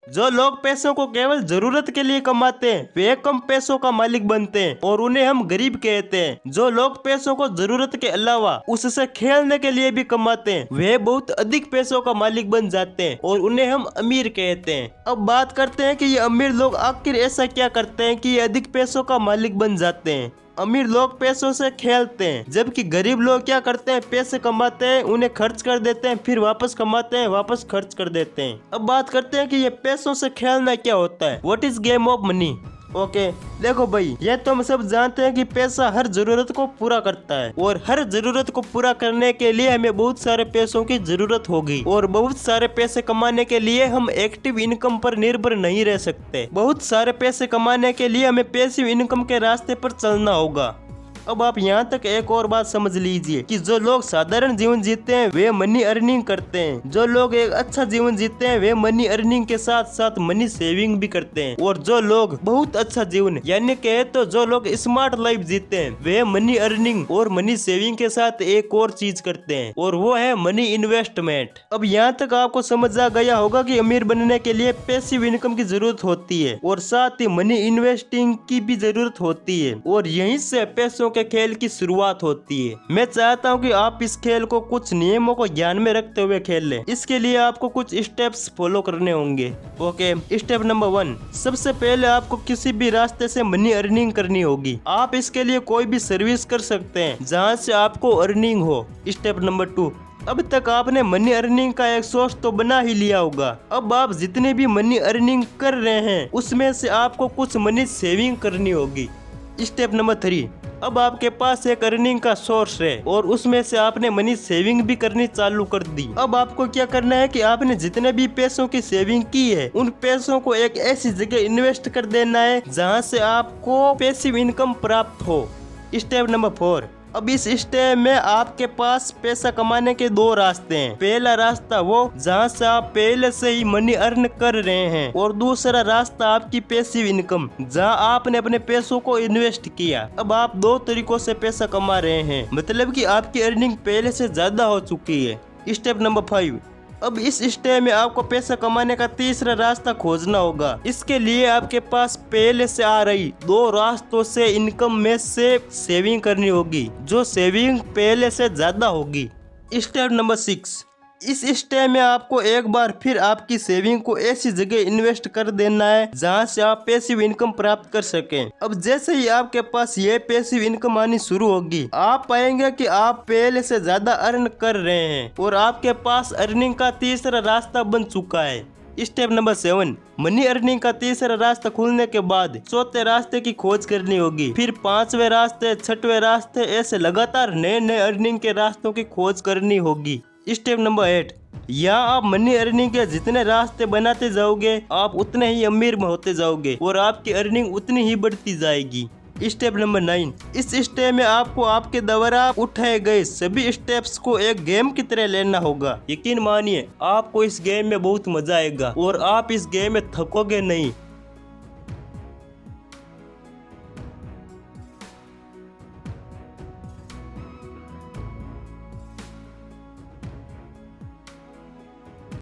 जो लोग पैसों को केवल जरूरत के लिए कमाते हैं वे कम पैसों का मालिक बनते हैं और उन्हें हम गरीब कहते हैं। जो लोग पैसों को जरूरत के अलावा उससे खेलने के लिए भी कमाते हैं वे बहुत अधिक पैसों का मालिक बन जाते हैं और उन्हें हम अमीर कहते हैं। अब बात करते हैं कि ये अमीर लोग आखिर ऐसा क्या करते हैं कि ये अधिक पैसों का मालिक बन जाते हैं। अमीर लोग पैसों से खेलते हैं, जबकि गरीब लोग क्या करते हैं, पैसे कमाते हैं, उन्हें खर्च कर देते हैं, फिर वापस कमाते हैं, वापस खर्च कर देते हैं। अब बात करते हैं कि ये पैसों से खेलना क्या होता है। What is game of money. Okay देखो भाई, ये तो हम सब जानते हैं कि पैसा हर जरूरत को पूरा करता है और हर जरूरत को पूरा करने के लिए हमें बहुत सारे पैसों की जरूरत होगी और बहुत सारे पैसे कमाने के लिए हम एक्टिव इनकम पर निर्भर नहीं रह सकते। बहुत सारे पैसे कमाने के लिए हमें पैसिव इनकम के रास्ते पर चलना होगा। अब आप यहाँ तक एक और बात समझ लीजिए कि जो लोग साधारण जीवन जीते हैं वे मनी अर्निंग करते हैं। जो लोग एक अच्छा जीवन जीते हैं वे मनी अर्निंग के साथ साथ मनी सेविंग भी करते हैं। और जो लोग बहुत अच्छा जीवन यानी कहे तो जो लोग स्मार्ट लाइफ जीते हैं वे मनी अर्निंग और मनी सेविंग के साथ एक और चीज करते हैं और वो है मनी इन्वेस्टमेंट। अब यहाँ तक आपको समझ आ गया होगा कि अमीर बनने के लिए पैसिव इनकम की जरूरत होती है और साथ ही मनी इन्वेस्टिंग की भी जरूरत होती है और यहीं से पैसों के खेल की शुरुआत होती है। मैं चाहता हूं कि आप इस खेल को कुछ नियमों को ध्यान में रखते हुए खेल लें। इसके लिए आपको कुछ स्टेप्स फॉलो करने होंगे। ओके, स्टेप नंबर 1, सबसे पहले आपको किसी भी रास्ते से मनी अर्निंग करनी होगी। आप इसके लिए कोई भी सर्विस कर सकते हैं जहां से आपको अर्निंग हो। स्टेप नंबर 2, अब तक आपने मनी अर्निंग का एक सोर्स तो बना ही लिया होगा। अब आप जितने भी मनी अर्निंग कर रहे हैं उसमें से आपको कुछ मनी सेविंग करनी होगी। स्टेप नंबर 3, अब आपके पास एक अर्निंग का सोर्स है और उसमें से आपने मनी सेविंग भी करनी चालू कर दी। अब आपको क्या करना है कि आपने जितने भी पैसों की सेविंग की है उन पैसों को एक ऐसी जगह इन्वेस्ट कर देना है जहां से आपको पैसिव इनकम प्राप्त हो। स्टेप नंबर 4, अब इस स्टेप में आपके पास पैसा कमाने के 2 रास्ते हैं। पहला रास्ता वो जहां से आप पहले से ही मनी अर्न कर रहे हैं और दूसरा रास्ता आपकी पैसिव इनकम जहां आपने अपने पैसों को इन्वेस्ट किया। अब आप 2 तरीकों से पैसा कमा रहे हैं, मतलब कि आपकी अर्निंग पहले से ज्यादा हो चुकी है। स्टेप नंबर 5, अब इस स्टेप में आपको पैसा कमाने का तीसरा रास्ता खोजना होगा। इसके लिए आपके पास पहले से आ रही 2 रास्तों से इनकम में से सेविंग करनी होगी, जो सेविंग पहले से ज्यादा होगी। स्टेप नंबर 6, इस स्टेप में आपको एक बार फिर आपकी सेविंग को ऐसी जगह इन्वेस्ट कर देना है जहां से आप पैसिव इनकम प्राप्त कर सकें। अब जैसे ही आपके पास ये पैसिव इनकम आनी शुरू होगी आप पाएंगे कि आप पहले से ज्यादा अर्न कर रहे हैं और आपके पास अर्निंग का तीसरा रास्ता बन चुका है। स्टेप नंबर 7, मनी अर्निंग का तीसरा रास्ता खुलने के बाद चौथे रास्ते की खोज करनी होगी, फिर 5वें रास्ते, 6वें रास्ते, ऐसे लगातार नए नए अर्निंग के रास्तों की खोज करनी होगी। स्टेप नंबर 8, यहाँ आप मनी अर्निंग के जितने रास्ते बनाते जाओगे आप उतने ही अमीर होते जाओगे और आपकी अर्निंग उतनी ही बढ़ती जाएगी। स्टेप नंबर 9, इस स्टेप में आपको आपके द्वारा उठाए गए सभी स्टेप्स को एक गेम की तरह लेना होगा। यकीन मानिए आपको इस गेम में बहुत मजा आएगा और आप इस गेम में थकोगे नहीं।